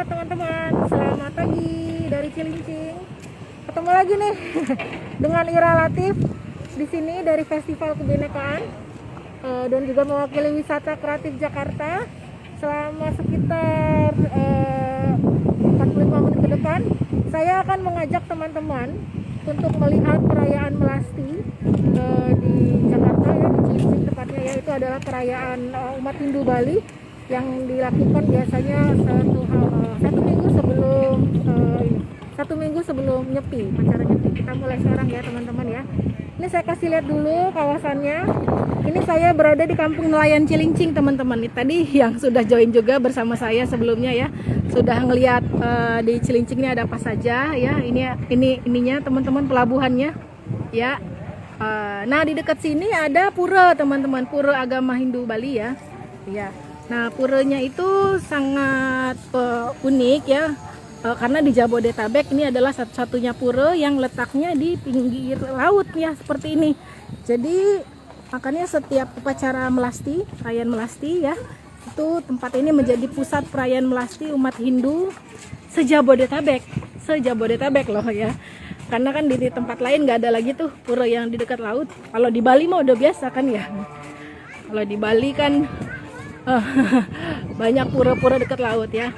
teman-teman, selamat pagi dari Cilincing. Ketemu lagi nih dengan Ira Latif di sini dari Festival Kebinekaan dan juga mewakili wisata kreatif Jakarta selama sekitar 45 menit ke depan. Saya akan mengajak teman-teman untuk melihat perayaan Melasti di Jakarta ya, di Cilincing tepatnya ya. Itu adalah perayaan umat Hindu Bali yang dilakukan biasanya satu minggu sebelum Nyepi, acara Nyepi. Kita mulai sekarang ya teman-teman ya. Ini saya kasih lihat dulu kawasannya. Ini saya berada di Kampung Nelayan Cilincing teman-teman. Ini tadi yang sudah join juga bersama saya sebelumnya ya, sudah ngelihat di Cilincing ini ada apa saja ya. Ininya teman-teman, pelabuhannya ya. Nah di dekat sini ada pura teman-teman, pura agama Hindu Bali ya. Ya. Nah puranya itu sangat unik ya. Karena di Jabodetabek ini adalah satu-satunya pura yang letaknya di pinggir laut ya, seperti ini. Jadi makanya setiap upacara Melasti, perayaan Melasti ya, itu tempat ini menjadi pusat perayaan Melasti umat Hindu se-Jabodetabek loh ya. Karena kan di tempat lain nggak ada lagi tuh pura yang di dekat laut. Kalau di Bali mah udah biasa kan ya. Kalau di Bali kan banyak pura-pura dekat laut ya.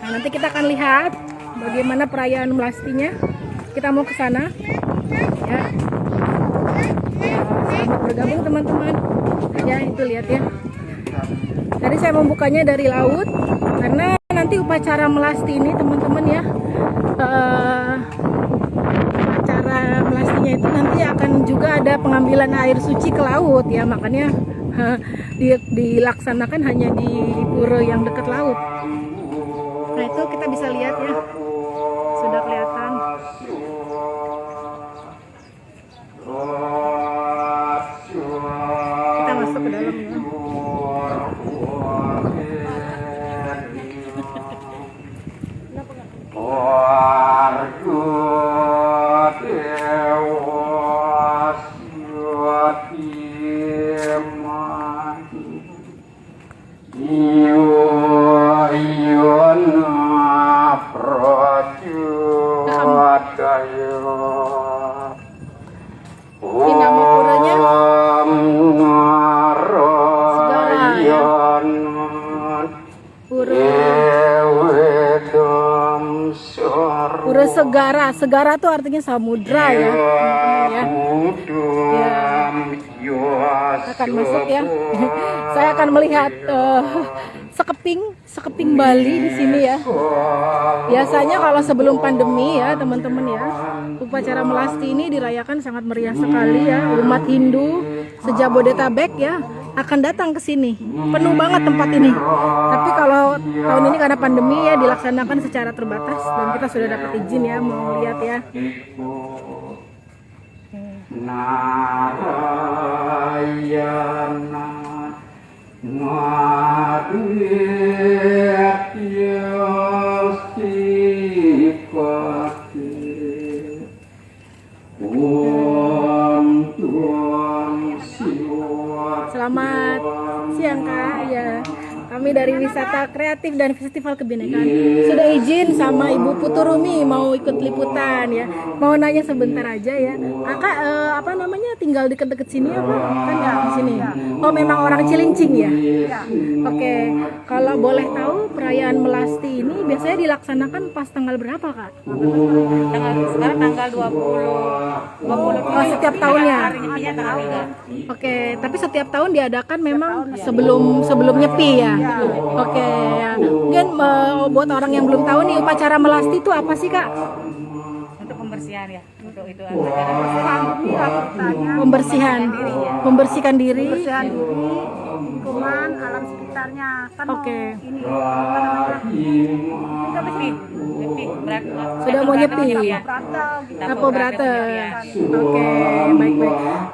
Nah, nanti kita akan lihat bagaimana perayaan Melastinya. Kita mau ke sana. Ya. Selamat bergabung teman-teman. Ya, itu lihat ya. Tadi saya membukanya dari laut karena nanti upacara Melasti ini teman-teman ya. Upacara Melastinya itu nanti akan juga ada pengambilan air suci ke laut ya. Makanya dilaksanakan hanya di pura yang dekat laut. Nah itu kita bisa lihat ya, sudah kelihatan. Kita masuk ke dalam ya. Ini nama puranya Pura Segara. Segara tuh artinya samudra ya, ya. Saya akan masuk ya. Saya akan melihat sekeping Bali di sini ya. Biasanya kalau sebelum pandemi ya teman-teman ya, upacara Melasti ini dirayakan sangat meriah sekali ya. Umat Hindu se-Jabodetabek ya akan datang ke sini. Penuh banget tempat ini. Tapi kalau tahun ini karena pandemi ya dilaksanakan secara terbatas dan kita sudah dapat izin ya mau lihat ya. Narayana Selamat siang Kak ya. Kami dari Wisata Kreatif dan Festival Kebinekaan sudah izin sama Ibu Puturumi mau ikut liputan ya. Mau nanya sebentar aja ya. Kakak apa namanya tinggal deket-deket sini apa? Kan ya di sini. Oh memang orang Cilincing ya? Oke. Kalau boleh tahu perayaan Melasti ini biasanya dilaksanakan pas tanggal berapa Kak? Sekarang tanggal 20. Oh setiap tahunnya? Oke. Tapi setiap tahun diadakan memang sebelum Nyepi ya? Oke, ya. Mungkin buat orang yang belum tahu nih upacara Melasti itu apa sih Kak? Untuk pembersihan ya, untuk itu membersihkan diri, lingkungan alam sekitarnya kan. Oke. Ini sudah mau Nyepi. Tapo Brata. Oke, baik.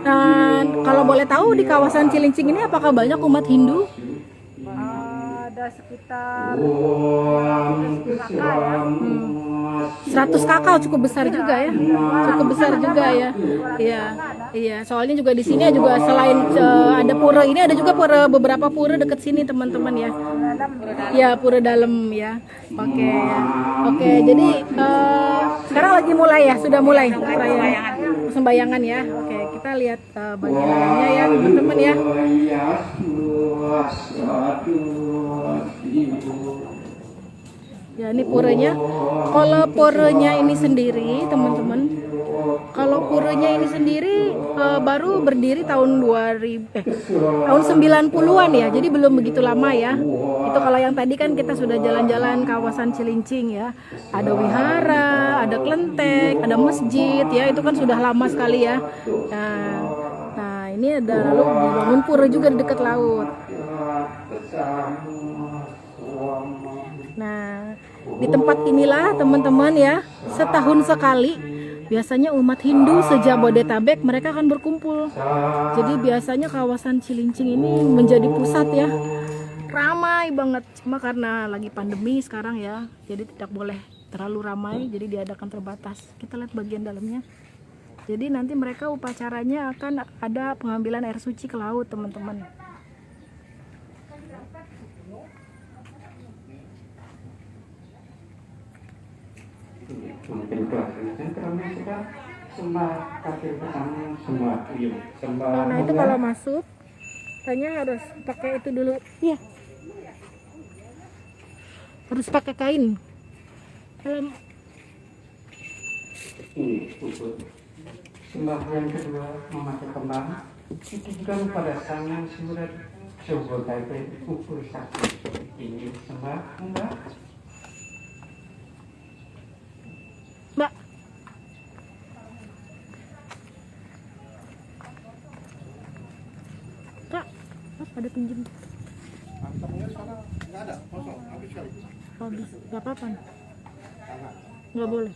Dan kalau boleh tahu di kawasan Cilincing ini apakah banyak umat Hindu? Ada sekitar 100 kakak ya. 100 kakao cukup besar juga ya. Cukup besar juga ya. Iya. Iya, soalnya juga di sini juga selain ada pura ini ada juga beberapa pura dekat sini teman-teman ya. Ya, pura dalam ya. Oke. Oke, jadi sekarang lagi mulai ya, sudah mulai perayaan sembayangan ya. Oke, kita lihat bagian dalamnya ya, teman-teman ya. Ya, ini puranya. Kalau puranya ini sendiri, teman-teman, kalau puranya ini sendiri baru berdiri tahun 90-an ya. Jadi belum begitu lama ya. Itu kalau yang tadi kan kita sudah jalan-jalan kawasan Cilincing ya. Ada wihara, ada kelenteng, ada masjid ya. Itu kan sudah lama sekali ya. Nah, ini ada lalu dibangun pura juga di dekat laut. Nah, di tempat inilah teman-teman ya, setahun sekali biasanya umat Hindu se-Jabodetabek mereka akan berkumpul. Jadi biasanya kawasan Cilincing ini menjadi pusat ya, ramai banget. Cuma karena lagi pandemi sekarang ya, jadi tidak boleh terlalu ramai, jadi diadakan terbatas. Kita lihat bagian dalamnya. Jadi nanti mereka upacaranya akan ada pengambilan air suci ke laut, teman-teman. Nah, itu kalau masuk tanya harus pakai itu dulu. Iya. Harus pakai kain. Kalau sembahyang kedua memakai kembang ditujukan pada sang yang sudah coba kaitan ukur sakit ini sembah enggak. Mbak, Kak, ada pinjam. Kantongnya sekarang nggak ada, kosong, habis kali. Habis, nggak apa-apa. Jangan. Nggak boleh.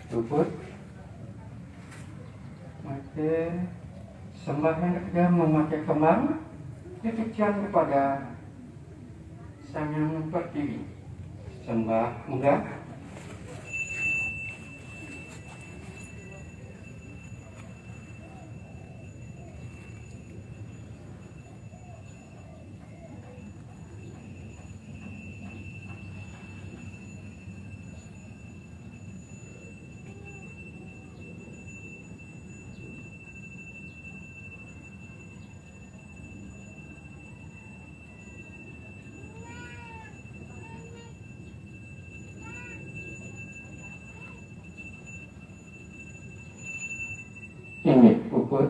Luput maka sembahyang ketiga memakai kembang ditujukan kepada sang yang berdiri sembah enggak. Ini puput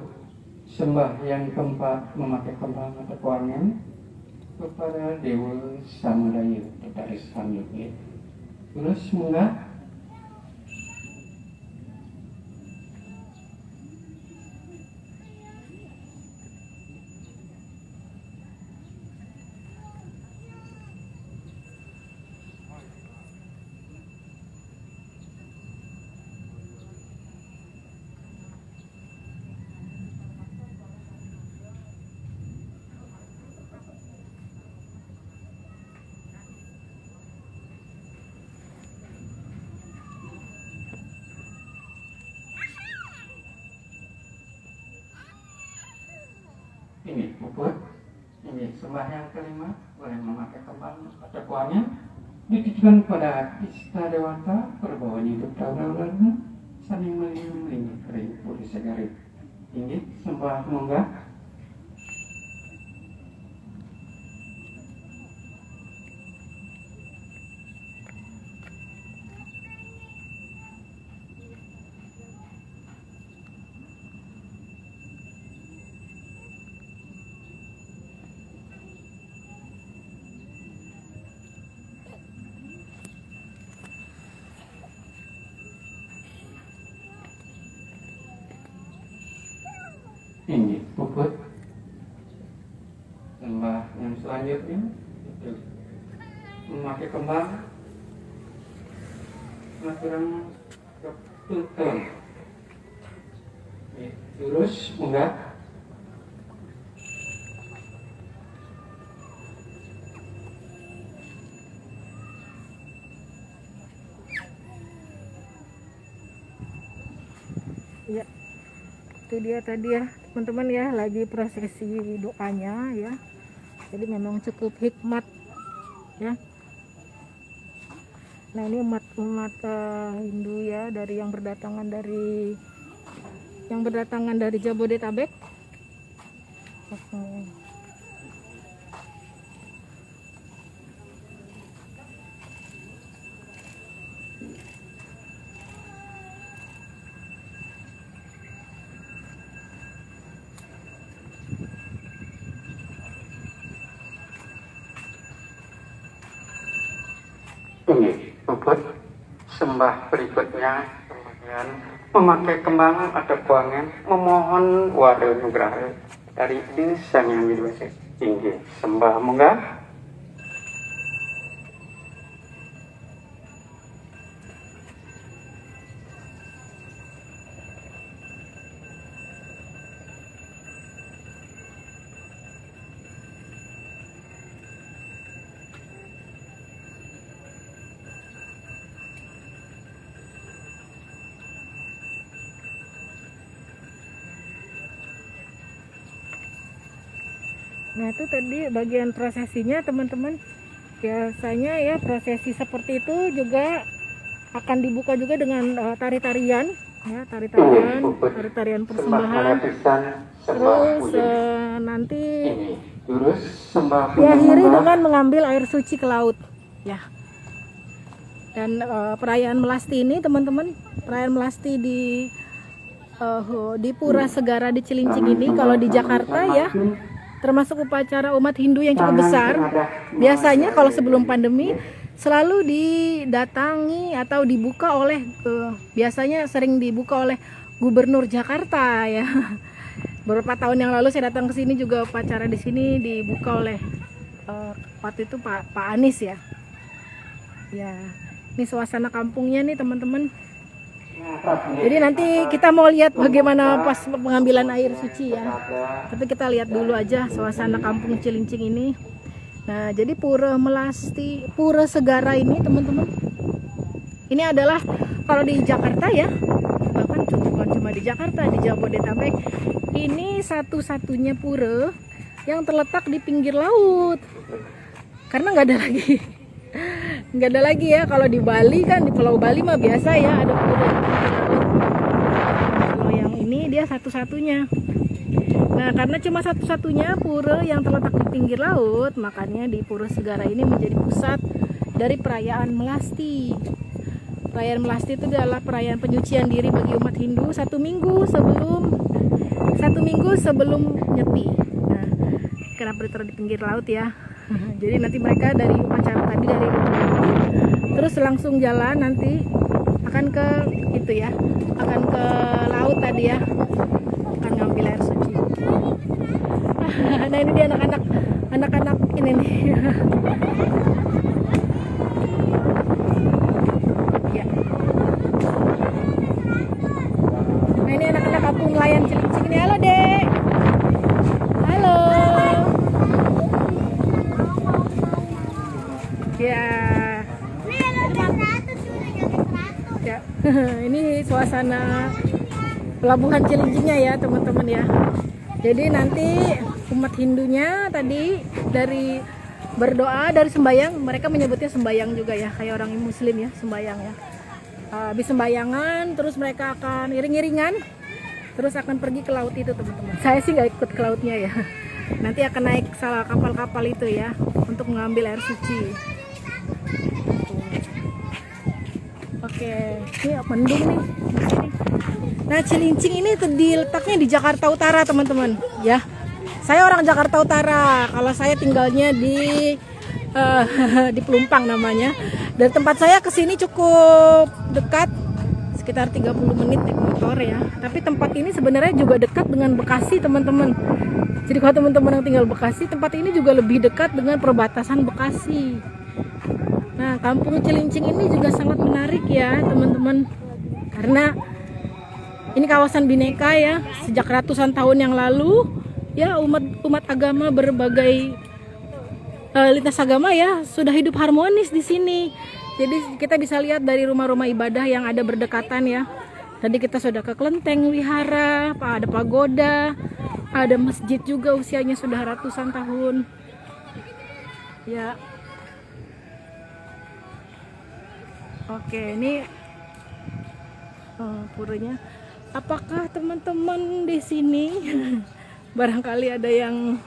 sembahyang keempat memakai kembang atau kuangan kepada Dewa Samudaya Tetaris Samyugi. Terus enggak. Ini puput, ini sembahyang kelima boleh memakai kembang atau kuahnya ditujukan pada Ista Dewata perbawahan hidup tahun saling melindungi kering puri segarit. Ini sembah munggah. Ini puput sembah yang selanjutnya itu memakai kembang aturan tuntun. Lurus, enggak? Ya, itu dia tadi ya teman-teman ya, lagi prosesi doanya ya. Jadi memang cukup hikmat ya. Nah ini umat Hindu ya, dari yang berdatangan dari Jabodetabek. Oke. Ini bubut sembah berikutnya, kemudian memakai kembang atau buangan memohon wada nugraha dari Sang Yang Widi Wasa tinggi sembah munggah. Nah itu tadi bagian prosesinya teman-teman. Biasanya ya prosesi seperti itu juga akan dibuka juga dengan tari-tarian ya, tari-tarian persembahan. Terus nanti diakhiri dengan mengambil air suci ke laut ya. Dan perayaan Melasti ini teman-teman, perayaan Melasti di Pura Segara di Cilincing ini, kalau di Jakarta ya, termasuk upacara umat Hindu yang cukup besar. Biasanya kalau sebelum pandemi selalu didatangi atau dibuka oleh biasanya sering dibuka oleh Gubernur Jakarta ya. Beberapa tahun yang lalu saya datang ke sini juga upacara di sini dibuka oleh waktu itu Pak Anies ya. Ya, ini suasana kampungnya nih teman-teman. Jadi nanti kita mau lihat bagaimana pas pengambilan air suci ya. Tapi kita lihat dulu aja suasana kampung Cilincing ini. Nah, jadi Pura Melasti, Pura Segara ini teman-teman, ini adalah kalau di Jakarta ya, bahkan bukan cuma di Jakarta, di Jabodetabek, ini satu-satunya pura yang terletak di pinggir laut. Karena nggak ada lagi ya. Kalau di Bali kan, di Pulau Bali mah biasa ya ada pura. Kalau yang ini dia satu-satunya. Nah, karena cuma satu-satunya pura yang terletak di pinggir laut, makanya di Pura Segara ini menjadi pusat dari perayaan Melasti. Perayaan Melasti itu adalah perayaan penyucian diri bagi umat Hindu satu minggu sebelum Nyepi. Nah, kenapa ditaruh di pinggir laut ya? Jadi nanti mereka dari upacara tadi dari terus langsung jalan nanti akan ke laut tadi ya, akan ngambil air suci. Nah ini dia anak-anak ini nih. Ya. Nah ini anak-anak kampung nelayan Cilincing ini. Halo Dek. Halo. Ya. Ya. Ini suasana pelabuhan Cilincingnya ya teman-teman ya. Jadi nanti umat Hindunya tadi dari berdoa, dari sembayang, mereka menyebutnya sembayang juga ya, kayak orang Muslim ya, sembayang ya. Habis sembayangan terus mereka akan iring-iringan terus akan pergi ke laut itu teman-teman. Saya sih nggak ikut ke lautnya ya. Nanti akan naik salah kapal-kapal itu ya untuk mengambil air suci. Oke, ini mendung nih. Nah, Cilincing ini diletaknya di Jakarta Utara, teman-teman. Ya, saya orang Jakarta Utara. Kalau saya tinggalnya di Pelumpang namanya. Dari tempat saya ke sini cukup dekat, sekitar 30 menit naik motor ya. Tapi tempat ini sebenarnya juga dekat dengan Bekasi, teman-teman. Jadi kalau teman-teman yang tinggal Bekasi, tempat ini juga lebih dekat dengan perbatasan Bekasi. Nah, Kampung Cilincing ini juga sangat menarik ya teman-teman, karena ini kawasan bineka ya. Sejak ratusan tahun yang lalu ya umat agama berbagai lintas agama ya sudah hidup harmonis di sini. Jadi kita bisa lihat dari rumah-rumah ibadah yang ada berdekatan ya. Tadi kita sudah ke kelenteng wihara, ada pagoda, ada masjid juga usianya sudah ratusan tahun. Ya. Oke, ini puranya. Apakah teman-teman di sini barangkali ada yang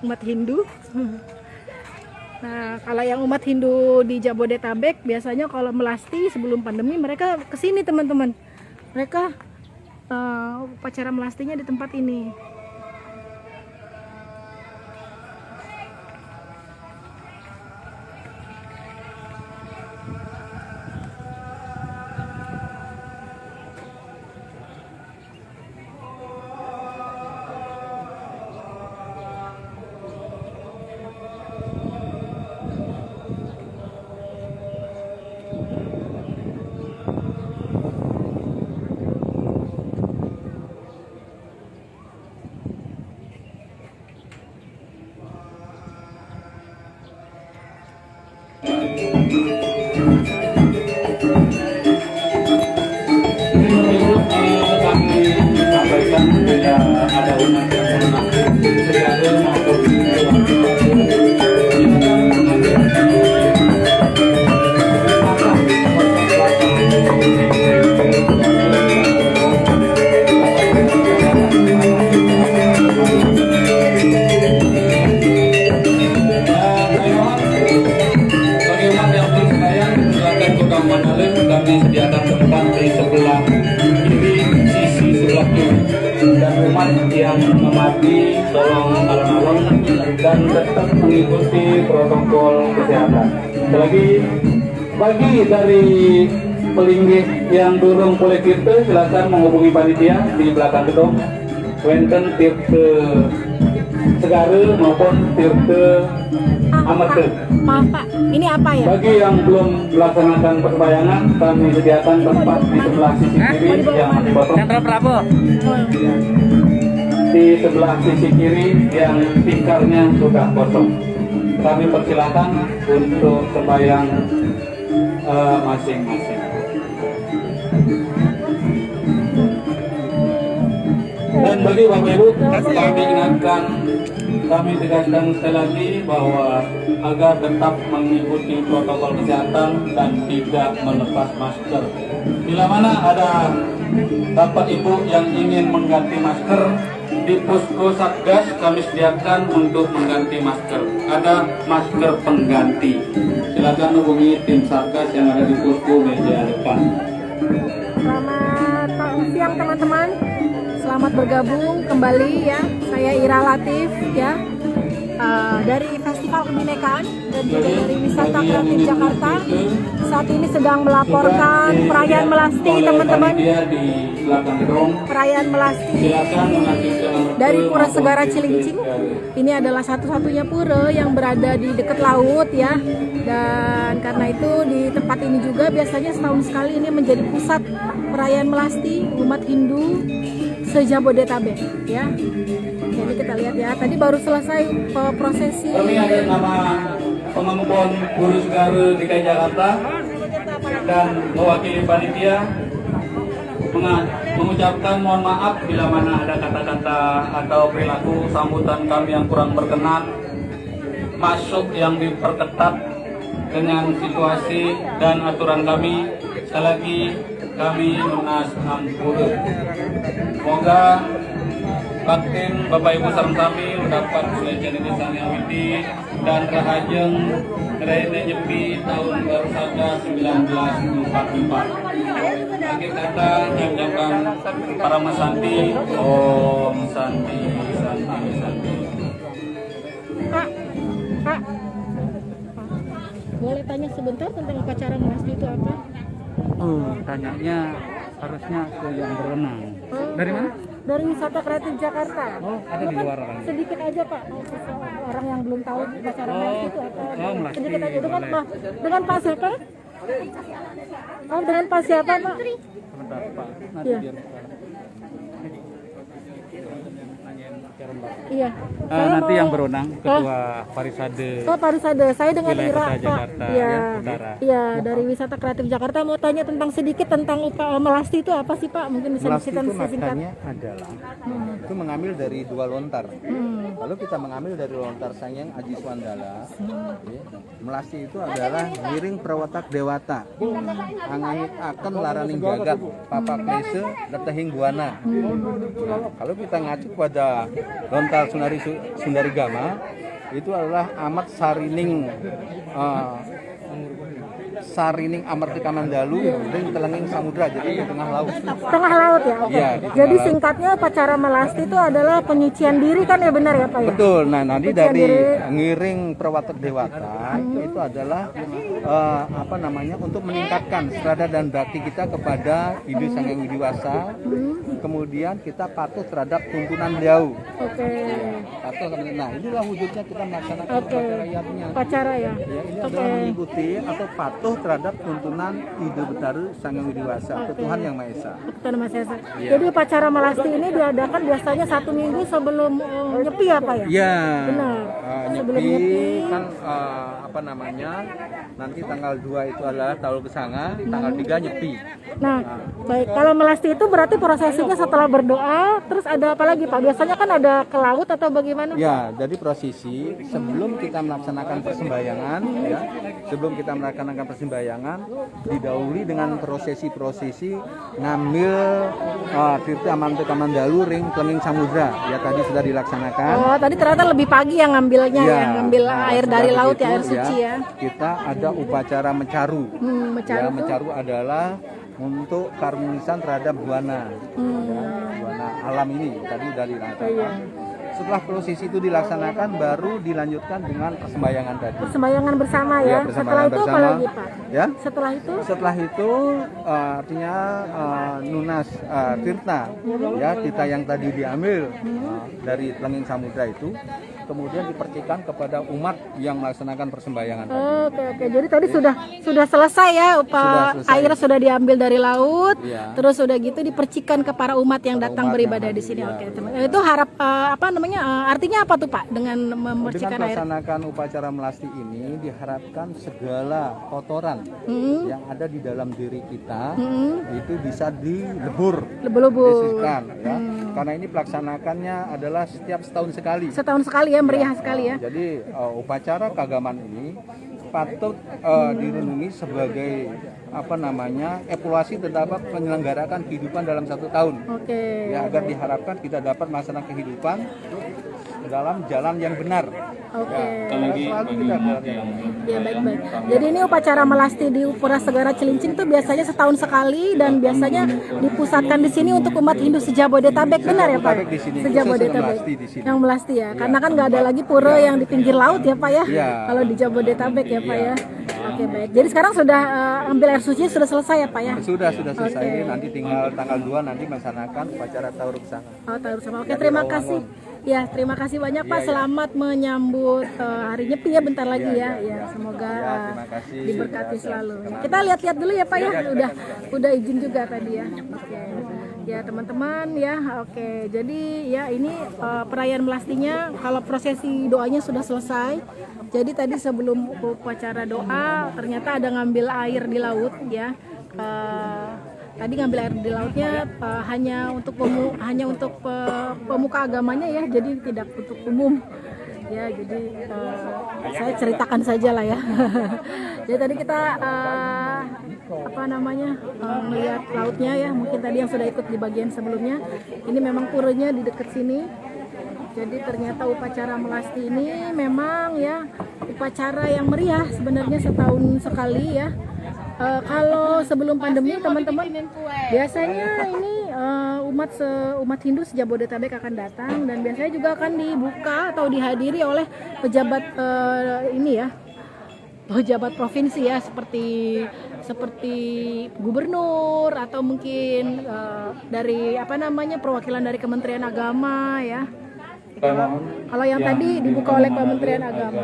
umat Hindu? Nah, kalau yang umat Hindu di Jabodetabek biasanya kalau melasti sebelum pandemi mereka kesini teman-teman. Mereka upacara melastinya di tempat ini. Kami sampaikan bila ada umat yang menolak segala maupun kami sediakan tempat di sebelah kiri, sisi sebelah kiri, dan umat yang memati tolong alon-alon dan tetap mengikuti protokol kesehatan. Selagi bagi dari pelinggih yang durung boleh tirte, silakan menghubungi panitia di belakang gedung. Wenten tirte segara maupun tirte amate. Maaf Pak, ini apa ya? Bagi yang belum melaksanakan persembayangan, kami sediakan tempat di sebelah sisi kiri yang masih kosong. Di sebelah sisi kiri yang tikarnya sudah kosong. Kami persilakan untuk sembahyang masing-masing. Dan bagi Bapak Ibu, kami ingatkan, kami tegaskan sekali lagi bahwa agar tetap mengikuti protokol kesehatan dan tidak melepas masker. Bila mana ada Bapak Ibu yang ingin mengganti masker, di posko Satgas kami sediakan untuk mengganti masker. Ada masker pengganti. Silakan hubungi tim Satgas yang ada di posko meja depan. Selamat siang teman-teman. Selamat bergabung kembali ya. Saya Ira Latif ya. Dari Festival Kebinekaan dan juga dari Wisata Kreatif Jakarta. Saat ini sedang melaporkan perayaan Melasti teman-teman. Perayaan Melasti dari Pura Segara Cilincing. Ini adalah satu-satunya pura yang berada di dekat laut ya. Dan karena itu di tempat ini juga biasanya setahun sekali ini menjadi pusat perayaan Melasti umat Hindu se-Jabodetabek ya. Jadi kita lihat ya, tadi baru selesai prosesi. Kami ada nama pengemban Guru Segara DKI Jakarta dan mewakili panitia mengucapkan mohon maaf bila mana ada kata-kata atau perilaku sambutan kami yang kurang berkenan, masuk yang diperketat dengan situasi dan aturan kami. Sekali lagi kami menas ampura. Semoga Batin Bapak Ibu sareng sami mendapat sulaican ini sang Yawiti dan rahajeng Rene Nyepi tahun baru saja 1944. Akhir kata mengucapkan para Masanti, Om Santi, Santi, Santi. Pak, boleh tanya sebentar tentang upacara Melasti itu apa? Tanyanya harusnya ke yang berwenang. Dari mana? Dari Wisata Kreatif Jakarta. Oh, ada di luar kan? Sedikit aja Pak. orang yang belum tahu upacara melasti itu apa? melasti, Sedikit aja dengan boleh. Pak, dengan Pak siapa? Oh, dengan Pak siapa, Pak? Sebentar Pak, nanti Iya. biar nanyain cara Mbak. Iya. Nanti yang berwenang Ketua Parisade Oh, Parisade. Saya dengan Wilayah Ira, Kota Pak. Jakarta, Iya. ya, Utara. Iya, dari Wisata Kreatif Jakarta mau tanya tentang sedikit tentang melasti itu apa sih, Pak? Mungkin bisa Melasti diceritakan itu singkat. maknanya adalah itu mengambil dari dua lontar. Lalu kita mengambil dari lontar Sangyang Aji Swandala. Ya. Melasti itu adalah ngiring perwatak dewata. Angangit akan laraning jagat papa klese letehing buana. Ya, kalau kita ngacu pada lontar Sundari Gama itu adalah amat sarining Sarining Amartika Mandalu dan Telenging Samudra, jadi di tengah laut. Tengah laut ya? Oke. Iya, di tengah Jadi laut. singkatnya upacara melasti itu adalah penyucian diri kan ya, benar ya, Pak ya? Betul. Nah, nanti Penyucian dari diri. ngiring perwatak dewata itu adalah apa namanya untuk meningkatkan serada dan bakti kita kepada Hindu Sangyang Widiwasa. Kemudian kita patuh terhadap tuntunan beliau. Oke. Patuh. Nah, inilah wujudnya kita melaksanakan Oke. upacara rakyatnya. Upacara ya? Ya, ini Oke. adalah mengikuti atau patuh terhadap tuntunan Ide Betaru Sangyang Widiwasa atau Tuhan Yang Maha Esa. Ketua Mas Esa. Iya. Jadi upacara melasti ini diadakan biasanya 1 minggu sebelum nyepi ya, Pak ya? Ya, Benar. Sebelum nyepi nyepi. kan apa namanya? Nanti tanggal 2 itu adalah Taul Kesanga, tanggal 3 nyepi. Nah, baik. Kalau melasti itu berarti prosesinya setelah berdoa, terus ada apa lagi, Pak? Biasanya kan ada ke laut atau bagaimana? Ya, jadi prosesi sebelum kita melaksanakan persembahyangan, ya, sebelum kita melaksanakan persembahyangan, didahului dengan prosesi-prosesi ngambil Tirta Amantika Mandalu ring Telenging Samudra, ya tadi sudah dilaksanakan. Oh, tadi ternyata lebih pagi yang ngambilnya ya, ngambil air sudah dari laut ya, begitu, air suci ya. Kita ada upacara mencaru. Mecaru Ya, tuh. mencaru adalah untuk karunisan terhadap buana, ya, buana alam ini tadi sudah dilaksanakan. Iya. Setelah prosesi itu dilaksanakan, baru dilanjutkan dengan persembahyangan tadi. Persembahyangan bersama ya. Ya, Setelah persembahyangan itu apa bersama. lagi, Pak? Ya. Setelah itu Setelah itu artinya nunas tirta, ya tirta yang tadi diambil dari Telenging Samudra itu, kemudian dipercikan kepada umat yang melaksanakan persembahyangan tadi. Oke. Jadi tadi sudah selesai ya, Sudah selesai. air sudah diambil dari laut, Iya. terus sudah gitu dipercikan ke para umat yang Para datang umat beribadah yang di sini. hadir, Oke, iya. teman. Itu harap apa namanya? Artinya apa tuh, Pak? Dengan Dengan memercikan air. melaksanakan upacara melasti ini diharapkan segala kotoran yang ada di dalam diri kita itu bisa dilebur, Lebur-lebur. disisihkan, ya. Karena ini pelaksanakannya adalah setiap setahun sekali. Setahun sekali ya, meriah sekali ya. Jadi upacara keagamaan ini patut direnungi sebagai apa namanya evaluasi terhadap menyelenggarakan kehidupan dalam 1 tahun. Oke. Ya, agar diharapkan kita dapat melaksanakan kehidupan dalam jalan yang benar. Oke. Ya, selalu kita jalan yang benar. Ya, baik-baik. Jadi ini upacara melasti di Pura Segara Cilincing itu biasanya setahun sekali dan biasanya dipusatkan di sini untuk umat Hindu sejabodetabek, benar ya, Pak? Sejabodetabek di sini, Sejabodetabek. khusus melasti di sini. Yang melasti ya. Karena kan nggak ada lagi pura yang di pinggir laut ya, Pak ya. Iya. Kalau di Jabodetabek ya, Pak ya. Oke, baik. Jadi sekarang sudah ambil air suci sudah selesai ya, Pak ya? Sudah selesai. Oke. Nanti tinggal tanggal 2 nanti melaksanakan upacara Taur Kesanga. Oh, tahu sama. Oke, Ya, terima di kasih. Rawangun. Ya, terima kasih banyak Pak. Iya, iya. Selamat menyambut hari Nyepi ya bentar lagi ya. Iya, Ya, semoga Ya, terima kasih. diberkati Ya, selalu. sama-sama. Kita lihat-lihat dulu ya Pak ya. Udah izin juga tadi ya. Oke. Ya teman-teman ya. Oke. Jadi ya ini perayaan melastinya. Kalau prosesi doanya sudah selesai. Jadi tadi sebelum upacara doa ternyata ada ngambil air di laut ya. Tadi ngambil air di lautnya hanya untuk pemuka agamanya ya, jadi tidak untuk umum ya. Jadi saya ceritakan saja lah ya. Jadi tadi kita melihat lautnya ya, mungkin tadi yang sudah ikut di bagian sebelumnya. Ini memang puranya di dekat sini. Jadi ternyata upacara melasti ini memang ya upacara yang meriah sebenarnya setahun sekali ya. Kalau sebelum pandemi teman-teman biasanya ini umat Hindu sejabodetabek akan datang dan biasanya juga akan dibuka atau dihadiri oleh pejabat pejabat provinsi ya seperti gubernur atau mungkin dari perwakilan dari Kementerian Agama ya. Kalau yang tadi dibuka oleh Kementerian Agama.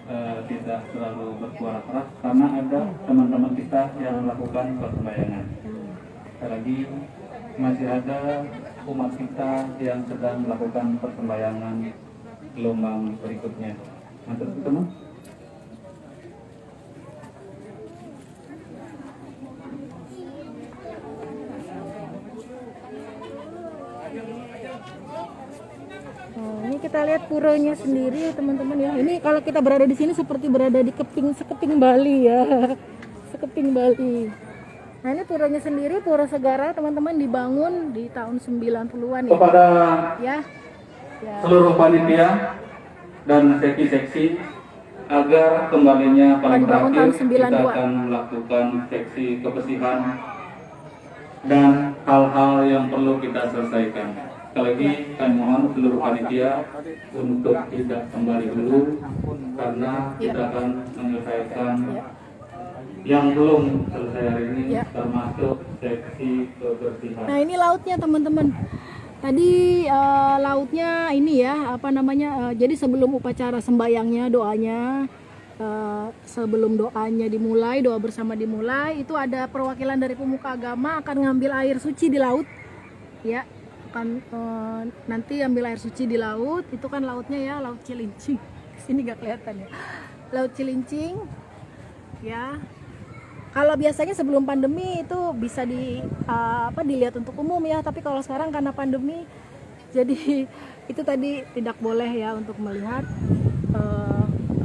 agar, tidak selalu bersuara keras karena ada teman-teman kita yang melakukan persembahyangan. Sekali lagi masih ada umat kita yang sedang melakukan persembahyangan gelombang berikutnya. Nanti ketemu. Ini kita lihat puranya sendiri ya teman-teman ya. Ini kalau kita berada di sini seperti berada di sekeping Bali ya. Sekeping Bali. Nah ini puranya sendiri, Pura Segara teman-teman, dibangun di tahun 90-an ya. Kepada Ya. seluruh panitia dan seksi-seksi agar kembalinya paling Dibangun terakhir tahun kita 92. akan melakukan seksi kebersihan dan hal-hal yang perlu kita selesaikan. Sekali lagi kami mohon seluruh panitia untuk tidak kembali dulu karena kita akan menyelesaikan yang belum selesai hari ini, termasuk seksi kebersihan. Nah ini lautnya teman-teman. Tadi lautnya ini ya, apa namanya? Jadi sebelum upacara sembayangnya, doanya, sebelum doanya dimulai, doa bersama dimulai, itu ada perwakilan dari pemuka agama akan ngambil air suci di laut, ya. Akan nanti ambil air suci di laut. Itu kan lautnya ya, Laut Cilincing. Sini gak kelihatan ya. Laut Cilincing, ya. Kalau biasanya sebelum pandemi itu bisa dilihat untuk umum ya, tapi kalau sekarang karena pandemi, jadi itu tadi tidak boleh ya untuk melihat.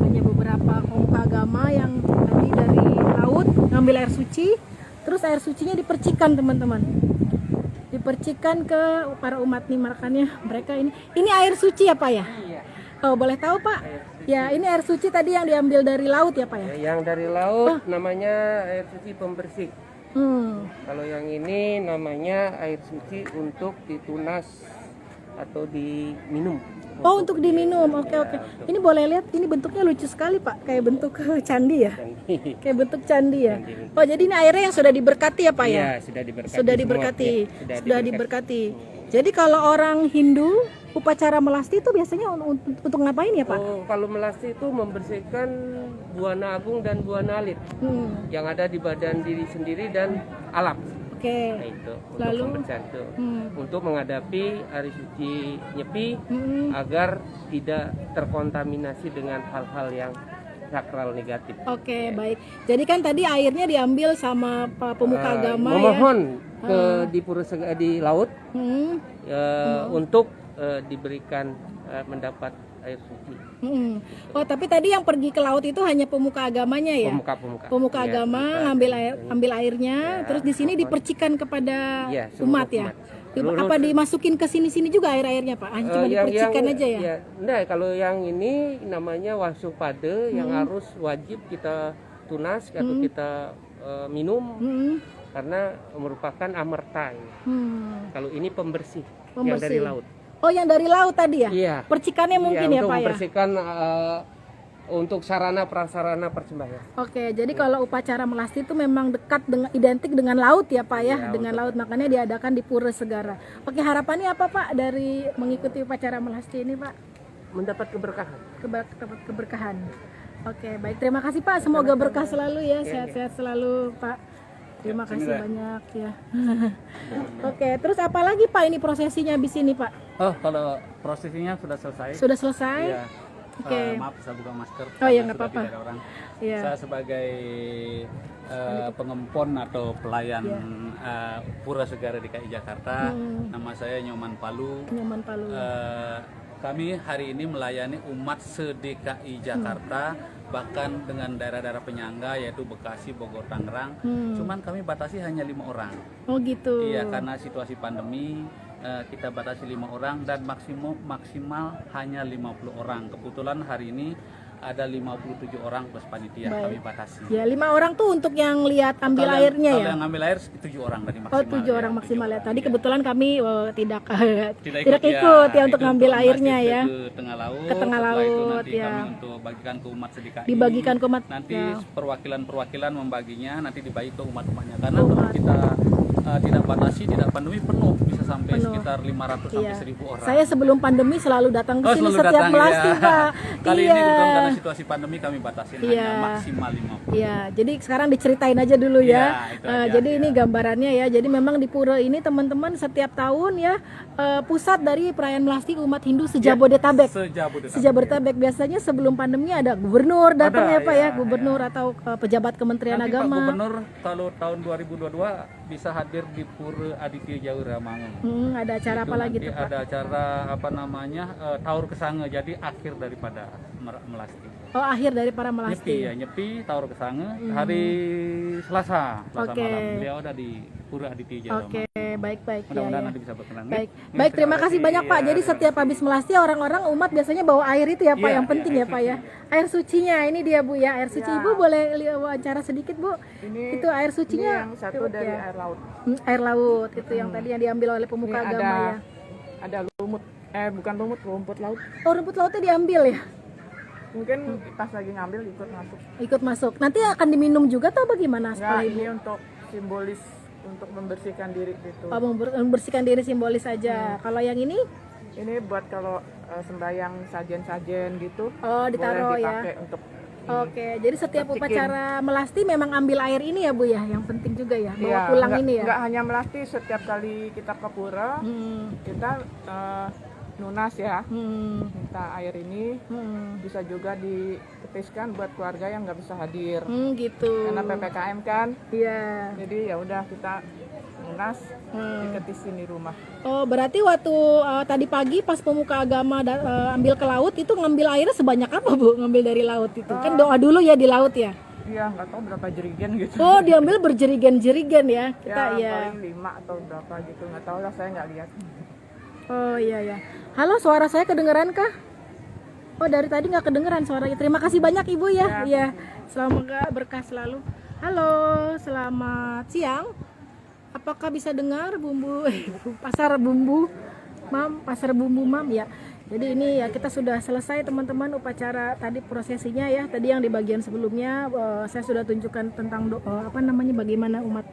Hanya beberapa pemuka agama yang tadi dari laut ngambil air suci, terus air sucinya dipercikan teman-teman, dipercikan ke para umat nih, makanya mereka ini air suci ya Pak ya? Oh boleh tahu Pak? Ya ini air suci tadi yang diambil dari laut ya Pak ya? Yang dari laut namanya air suci pembersih. Kalau yang ini namanya air suci untuk ditunas atau diminum. Oh untuk diminum, oke. Ini boleh lihat, ini bentuknya lucu sekali Pak, kayak bentuk candi ya? Kayak bentuk candi ya? Oh jadi ini airnya yang sudah diberkati ya Pak ya? Iya sudah diberkati. Sudah semua. diberkati, Ya, sudah diberkati. Jadi kalau orang Hindu upacara melasti itu biasanya untuk ngapain ya Pak? Oh, kalau melasti itu membersihkan buana agung dan buana alit yang ada di badan diri sendiri dan alam. Oke. Nah, itu untuk Lalu? pembersihan itu. Untuk menghadapi air suci Nyepi agar tidak terkontaminasi dengan hal-hal yang sakral negatif. Oke, baik. Jadi kan tadi airnya diambil sama Pak pemuka agama memohon ya. di laut Hmm. untuk diberikan mendapat air suci. Oh, tapi tadi yang pergi ke laut itu hanya pemuka agamanya ya? Pemuka Ya, agama ambil airnya, Ya, terus di sini dipercikan kepada Ya, seluruh umat ya. umat. Apa dimasukin ke sini-sini juga air-airnya Pak? Cuma dipercikan aja ya? Nah, kalau yang ini namanya wasuh pade yang harus wajib kita tunas atau kita minum karena merupakan amerta. Kalau ini pembersih yang dari laut. Oh, yang dari laut tadi ya? Iya. Percikannya mungkin ya untuk Pak ya? membersihkan untuk sarana prasarana persembahyangan. Oke, jadi kalau upacara melasti itu memang identik dengan laut ya Pak ya, dengan laut, makanya diadakan di Pura Segara. Oke, harapannya apa Pak dari mengikuti upacara melasti ini Pak? Mendapat keberkahan. Keberkahan. Oke, baik, terima kasih Pak, semoga berkah selalu ya, sehat-sehat selalu Pak. Terima kasih banyak ya. Oke, terus apa lagi Pak ini prosesinya habis ini Pak? Oh, kalau prosesinya sudah selesai. Sudah selesai? Iya. Oke. Maaf, saya buka masker. Oh iya, karena nggak sudah apa-apa. tidak ada orang. Iya. Saya sebagai pengempon atau pelayan Pura Segara DKI Jakarta, nama saya Nyoman Palu. Nyoman Palu. Kami hari ini melayani umat se-DKI Jakarta, bahkan dengan daerah-daerah penyangga yaitu Bekasi, Bogor, Tangerang. Cuman kami batasi hanya 5 orang. Oh gitu. Iya, karena situasi pandemi kita batasi 5 orang dan maksimal hanya 50 orang. Kebetulan hari ini ada 57 orang plus panitia kami batasi. Ya, 5 orang tuh untuk yang lihat ambil Kalau airnya ya. Kalau yang ambil air 7 orang tadi maksimal. Oh, 7 orang maksimal ya. Tadi kebetulan kami tidak Tidak ikut ya untuk itu ngambil untuk airnya masjid ya. Ke tengah laut. Ke tengah Setelah itu laut, nanti ya. kami untuk bagikan ke umat sedikit. Dibagikan ke umat. Nanti ya. perwakilan-perwakilan membaginya nanti dibagi ke umat-umatnya karena kalau kita tidak batasi, tidak pandemi, penuh bisa sampai Penuh. sekitar 500 sampai Iya. 1000 orang. Saya sebelum pandemi selalu datang ke sini selalu setiap datang, melasti, ya. Pak. Kali Iya. ini kebetulan karena situasi pandemi kami batasin Iya. hanya maksimal 50. Iya, jadi sekarang diceritain aja dulu ya. Iya, itu aja, Jadi ya. ini gambarannya ya. Jadi memang di pura ini teman-teman setiap tahun ya pusat dari perayaan melasti umat Hindu sejabodetabek. Sejabodetabek biasanya sebelum pandemi ada gubernur datang ya Pak ya, gubernur atau pejabat Kementerian Nanti Pak Agama. Gubernur kalau tahun 2022 bisa hadir di Pura Aditya Jaya Mangun. Ada acara Itu apa lagi nanti tuh Pak? ada acara apa namanya Taur Kesange, jadi akhir daripada melasti. Oh, akhir dari para Nyepi melasti. ya, nyepi Taur Kesange hari Selasa Oke. malam. Beliau ada di Pura Aditya Jaya Oke, baik-baik ya. Mudah-mudahan ya. nanti bisa berkenan. Baik, baik terima kasih banyak Pak. Jadi setiap habis melasti orang-orang umat biasanya bawa air itu ya Pak, Iya, yang penting iya, ya Pak ya. Air sucinya ini dia Bu ya, air suci. Ibu boleh wawancara sedikit Bu? Itu air sucinya yang satu dari ya. air laut. Air laut itu yang tadi yang diambil oleh pemuka Ini agama ya. Ada lumut, bukan lumut, rumput laut. Oh, rumput lautnya diambil ya? Mungkin pas lagi ngambil ikut masuk. Ikut masuk. Nanti akan diminum juga atau bagaimana? Enggak, ini untuk simbolis untuk membersihkan diri gitu. Oh, membersihkan diri simbolis saja. Kalau yang ini? Ini buat kalau sembahyang sajen-sajen gitu. Oh, ditaruh boleh ya. dipakai untuk Oke, jadi setiap Cikin. upacara melasti memang ambil air ini ya Bu ya, yang penting juga ya, bawa pulang enggak, ini ya. Enggak hanya melasti, setiap kali kita ke pura, kita nunas ya, minta air ini, bisa juga ditepiskan buat keluarga yang nggak bisa hadir. Gitu. Karena PPKM kan. Iya. Jadi ya udah kita nunas, diketisin di rumah. Oh, berarti waktu tadi pagi pas pemuka agama ambil ke laut itu ngambil airnya sebanyak apa Bu? Ngambil dari laut itu. Kan doa dulu ya di laut ya. Iya, nggak tahu berapa jerigen gitu. Oh, diambil berjerigen-jerigen ya. Kita ya, paling 5 atau berapa gitu, nggak tahu lah, saya nggak lihat. Oh iya ya. Halo, suara saya kedengeran kah? Oh, dari tadi nggak kedengeran suaranya. Terima kasih banyak Ibu ya. Iya. Semoga berkah selalu. Halo, selamat siang. Apakah bisa dengar bumbu pasar bumbu mam ya. Jadi ini ya kita sudah selesai teman-teman upacara tadi prosesinya ya. Tadi yang di bagian sebelumnya saya sudah tunjukkan tentang bagaimana umat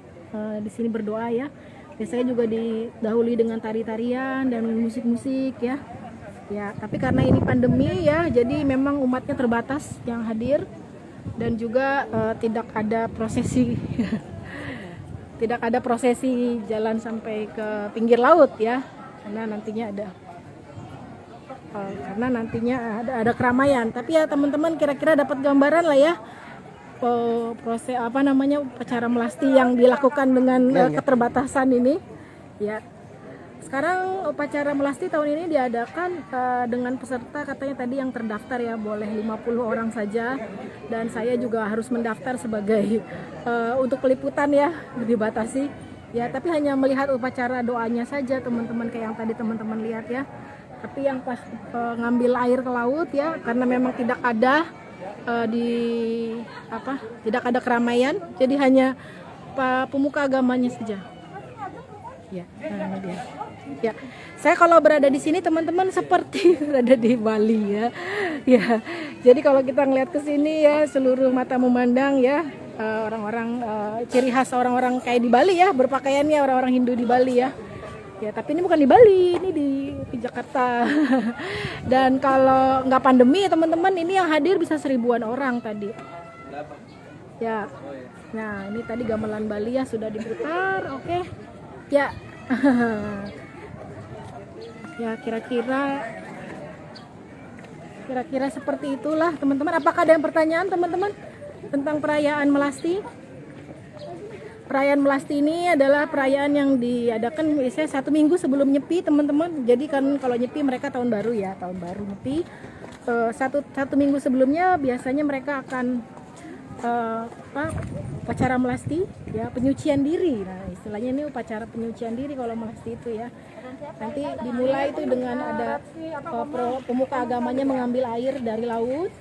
di sini berdoa ya. Biasanya juga didahului dengan tari-tarian dan musik-musik ya. Ya, tapi karena ini pandemi ya, jadi memang umatnya terbatas yang hadir dan juga tidak ada prosesi tidak ada prosesi jalan sampai ke pinggir laut ya, karena nantinya ada keramaian. Tapi ya teman-teman kira-kira dapat gambaran lah ya proses upacara melasti yang dilakukan dengan keterbatasan ini ya. Sekarang upacara melasti tahun ini diadakan dengan peserta katanya tadi yang terdaftar ya boleh 50 orang saja, dan saya juga harus mendaftar sebagai untuk peliputan ya, dibatasi ya, tapi hanya melihat upacara doanya saja teman-teman, kayak yang tadi teman-teman lihat ya. Tapi yang pas ngambil air ke laut ya, karena memang tidak ada tidak ada keramaian, jadi hanya pemuka agamanya saja. Ya, nah dia. Ya, saya kalau berada di sini teman-teman seperti berada di Bali ya. Ya, jadi kalau kita ngeliat ke sini ya seluruh mata memandang ya orang-orang ciri khas orang-orang kayak di Bali ya, berpakaiannya orang-orang Hindu di Bali ya. Ya, tapi ini bukan di Bali, ini di Jakarta. Dan kalau nggak pandemi teman-teman, ini yang hadir bisa 1000-an orang tadi. Ya, nah ini tadi gamelan Bali ya sudah diputar, oke. Ya. Ya kira-kira seperti itulah teman-teman. Apakah ada yang pertanyaan teman-teman tentang perayaan melasti? Perayaan melasti ini adalah perayaan yang diadakan biasanya 1 minggu sebelum Nyepi teman-teman. Jadi kan kalau Nyepi mereka tahun baru ya, tahun baru Nyepi. Satu minggu sebelumnya biasanya mereka akan upacara melasti ya, penyucian diri. Nah istilahnya ini upacara penyucian diri kalau melasti itu ya. Nanti dimulai itu dengan ada pemuka agamanya mengambil air dari laut.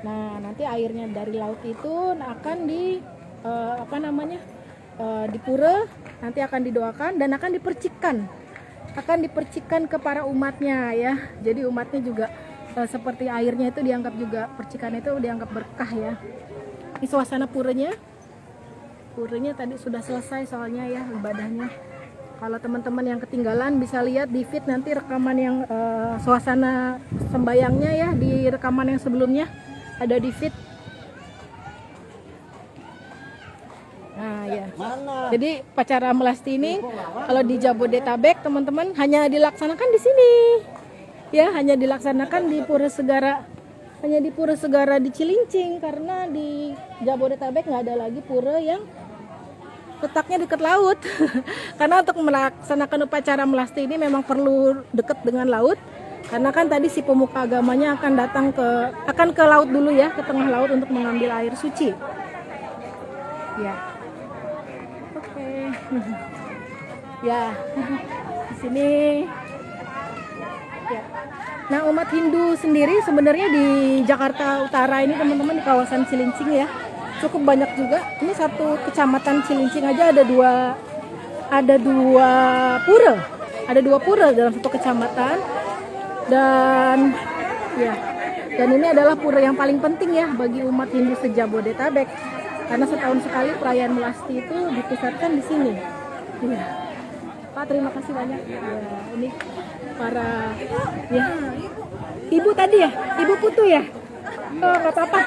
Nah nanti airnya dari laut itu akan di di pura, nanti akan didoakan dan akan dipercikan ke para umatnya ya. Jadi umatnya juga seperti airnya itu dianggap juga, percikan itu dianggap berkah ya. Ini suasana puranya. Puranya tadi sudah selesai soalnya ya ibadahnya. Kalau teman-teman yang ketinggalan bisa lihat di feed nanti rekaman yang suasana sembayangnya ya, di rekaman yang sebelumnya ada di feed. Nah ya, jadi upacara melasti ini kalau di Jabodetabek teman-teman hanya dilaksanakan di sini ya, hanya dilaksanakan di Pura Segara, hanya di Pura Segara di Cilincing, karena di Jabodetabek nggak ada lagi pura yang letaknya dekat laut. Karena untuk melaksanakan upacara melasti ini memang perlu dekat dengan laut, karena kan tadi si pemuka agamanya akan ke laut dulu ya, ke tengah laut untuk mengambil air suci ya. Oke. Ya, di sini ya. Nah, umat Hindu sendiri sebenarnya di Jakarta Utara ini teman-teman, di kawasan Cilincing ya, cukup banyak juga. Ini satu kecamatan Cilincing aja ada dua pura dalam satu kecamatan. Dan ini adalah pura yang paling penting ya bagi umat Hindu se-Jabodetabek, karena setahun sekali perayaan melasti itu dipusatkan di sini. Ya. Pak, terima kasih banyak. Ya, ini para ya. Ibu tadi ya, Ibu Putu ya. Oh, nggak apa-apa.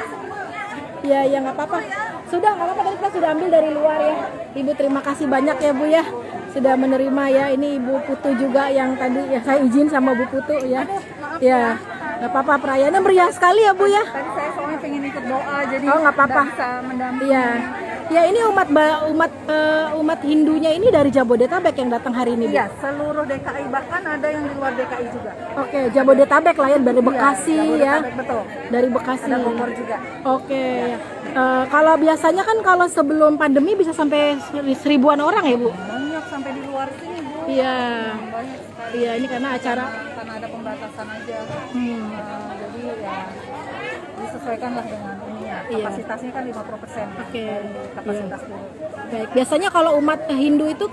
Ya nggak apa-apa. Sudah nggak apa-apa, tadi kita sudah ambil dari luar ya. Ibu terima kasih banyak ya Bu ya, sudah menerima ya. Ini Ibu Putu juga yang tadi ya, saya izin sama Bu Putu ya. Ya nggak apa-apa, perayaannya meriah sekali ya Bu ya. Tadi saya soalnya pengen ikut doa, jadi nggak apa-apa. bisa mendampingi. Iya. Ya ini umat Hindunya ini dari Jabodetabek yang datang hari ini Bu. Iya, seluruh DKI, bahkan ada yang di luar DKI juga. Oke, Jabodetabek lah ya, dari Bekasi ya. Betul. Dari Bekasi. Ada Bogor juga. Oke. Kalau biasanya kan kalau sebelum pandemi bisa sampai 1.000-an orang ya Bu? Banyak sampai di luar sini Bu. Iya. Banyak sekali. Iya, ini karena acara. Karena ada pembatasan aja. Jadi ya disesuaikan lah dengan ininya. Kapasitasnya kan 50%. Oke. Kapasitas dulu. Baik. Biasanya kalau umat Hindu itu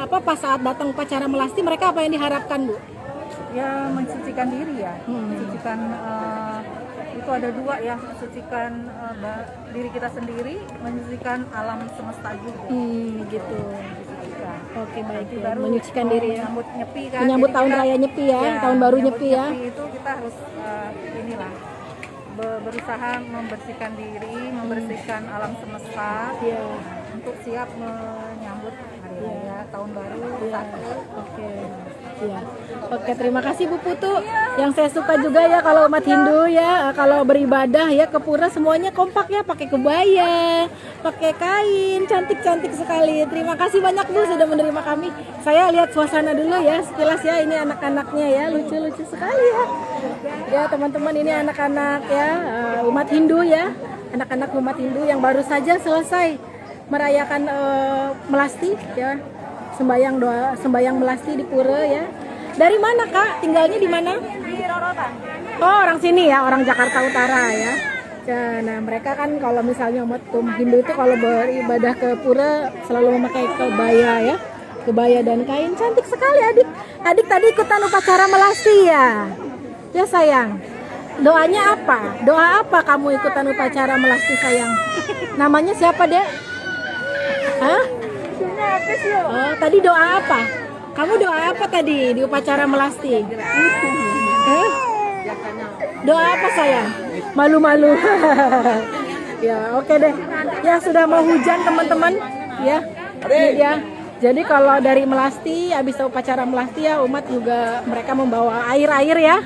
pas saat datang upacara melasti, mereka apa yang diharapkan Bu? Ya mensucikan diri ya. Mensucikan itu ada dua ya, mensucikan diri kita sendiri, mensucikan alam semesta juga. Gitu. Mensucikan. Oke, baik. Nanti Ya. baru Menyucikan diri ya. Menyambut Nyepi kan. Menyambut Jadi tahun kita- raya Nyepi ya, tahun baru menyambut Nyepi ya. Itu kita harus inilah berusaha membersihkan diri, membersihkan alam semesta untuk siap menyambut hari raya tahun baru. Oke. Ya. Oke, terima kasih Bu Putu. Yang saya suka juga ya kalau umat Hindu ya, kalau beribadah ya ke pura semuanya kompak ya, pakai kebaya, pakai kain, cantik-cantik sekali. Terima kasih banyak Bu sudah menerima kami. Saya lihat suasana dulu ya, sekilas ya, ini anak-anaknya ya, lucu-lucu sekali ya. Ya teman-teman, ini anak-anak ya, umat Hindu ya, anak-anak umat Hindu yang baru saja selesai merayakan melasti ya. Sembayang melasti di pura ya. Dari mana Kak? Tinggalnya di mana? Di Rorotan. Oh, orang sini ya, orang Jakarta Utara ya. Nah, mereka kan kalau misalnya umat Hindu itu kalau beribadah ke pura selalu memakai kebaya ya. Kebaya dan kain, cantik sekali adik. Adik tadi ikutan upacara melasti ya. Ya sayang. Doanya apa? Doa apa kamu ikutan upacara melasti sayang? Namanya siapa, Dek? Hah? Oh, tadi doa apa? Kamu doa apa tadi di upacara melasti? Doa apa sayang? Malu-malu. Ya, oke deh. Ya sudah mau hujan teman-teman. Ya. Ya. Jadi kalau dari melasti, habis upacara melasti ya umat juga mereka membawa air-air ya.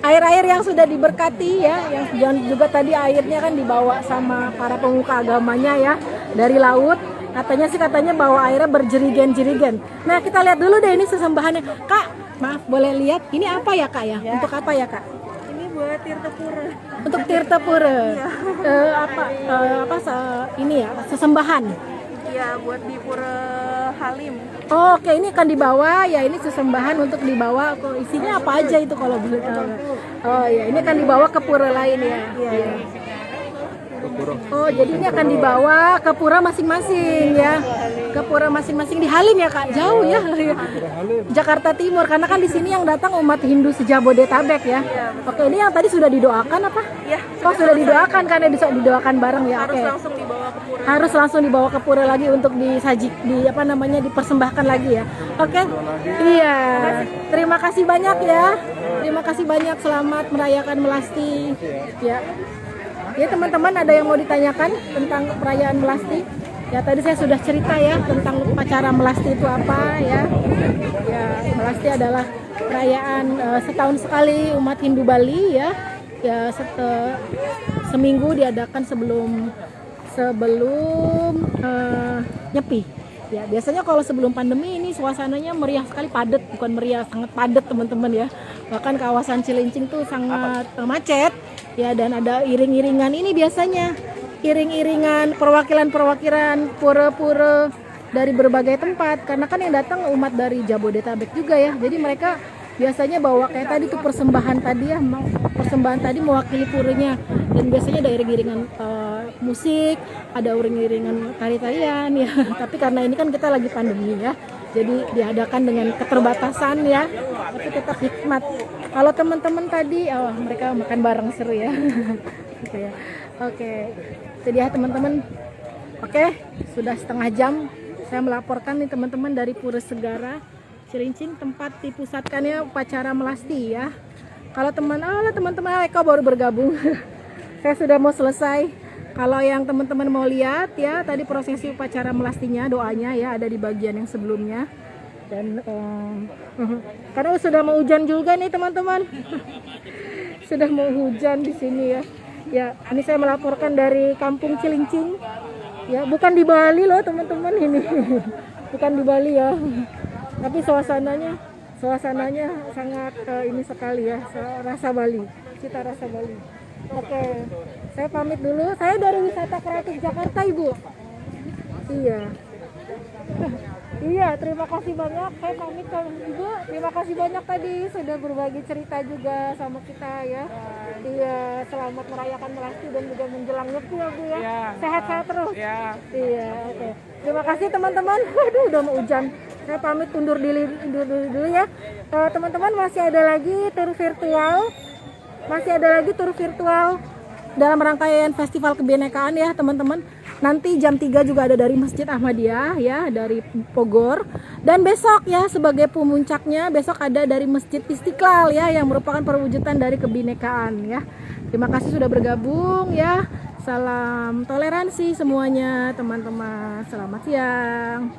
Air-air yang sudah diberkati ya, yang juga tadi airnya kan dibawa sama para pemuka agamanya ya dari laut. Katanya bawa airnya berjerigen-jerigen. Nah kita lihat dulu deh ini sesembahannya. Kak, maaf boleh lihat? Ini apa ya Kak ya? Untuk apa ya Kak? Ini buat tirta pura. Untuk tirta pura. Ini ya sesembahan. Iya, buat di Pura Halim. Oh, oke, ini akan dibawa ya, ini sesembahan untuk dibawa. Isinya apa aja itu kalau boleh tahu? Oh ya, ini akan dibawa ke pura lain ya. Iya. Oh, jadi ini akan dibawa ke pura masing-masing ya. Ke pura masing-masing di Halim ya Kak. Jauh ya. Jakarta Timur, karena kan di sini yang datang umat Hindu se-Jabodetabek ya. Oke, ini yang tadi sudah didoakan apa? Iya. Oh, sudah didoakan, karena bisa didoakan bareng ya. Harus Oke. langsung dibawa ke harus langsung dibawa ke pura lagi untuk dipersembahkan lagi ya. Oke. Iya. Terima kasih banyak ya. Terima kasih banyak, selamat merayakan Melasti. Ya. Ya teman-teman, ada yang mau ditanyakan tentang perayaan Melasti? Ya tadi saya sudah cerita ya tentang upacara Melasti itu apa ya. Ya, Melasti adalah perayaan setahun sekali umat Hindu Bali ya. Ya seminggu diadakan sebelum Nyepi. Ya, biasanya kalau sebelum pandemi ini suasananya meriah sekali, padat, bukan meriah, sangat padat teman-teman ya. Bahkan kawasan Cilincing tuh sangat macet ya, dan ada iring-iringan ini biasanya. Iring-iringan perwakilan-perwakilan pura-pura dari berbagai tempat, karena kan yang datang umat dari Jabodetabek juga ya. Jadi mereka biasanya bawa kayak tadi tuh persembahan tadi mewakili puranya, dan biasanya ada iring-iringan musik, ada iring-iringan tari-tarian ya. Tapi karena ini kan kita lagi pandemi ya, jadi diadakan dengan keterbatasan ya, tapi tetap hikmat. Kalau teman-teman tadi mereka makan bareng, seru ya. Gitu ya. Oke, jadi ya teman-teman. Oke, sudah setengah jam saya melaporkan nih teman-teman dari Pura Segara Cilincing, tempat dipusatkannya upacara Melasti ya. Kalau teman-teman Eko baru bergabung. Saya sudah mau selesai. Kalau yang teman-teman mau lihat ya, tadi prosesi upacara Melastinya, doanya ya ada di bagian yang sebelumnya. Dan karena sudah mau hujan juga nih teman-teman. Sudah mau hujan di sini ya. Ya, ini saya melaporkan dari Kampung Cilincing. Ya, bukan di Bali loh teman-teman ini. Bukan di Bali ya. Tapi suasananya sangat ini sekali ya, rasa Bali, cita rasa Bali. Oke, saya pamit dulu. Saya dari Wisata Kreatif Jakarta, Ibu. Iya. Iya, terima kasih banyak. Saya pamit Ibu. Terima kasih banyak tadi sudah berbagi cerita juga sama kita ya. Iya, selamat merayakan Melasti dan juga menjelang Nyepi ya Bu ya. Sehat-sehat terus. Iya, oke. Terima kasih teman-teman. Aduh, udah mau hujan. Saya pamit undur dulu ya. Teman-teman, masih ada lagi tur virtual dalam rangkaian Festival Kebinekaan ya teman-teman. Nanti jam 3 juga ada dari Masjid Ahmadiyah ya, dari Bogor. Dan besok ya sebagai pemuncaknya, besok ada dari Masjid Istiqlal ya, yang merupakan perwujudan dari kebinekaan ya. Terima kasih sudah bergabung ya. Salam toleransi semuanya teman-teman. Selamat siang.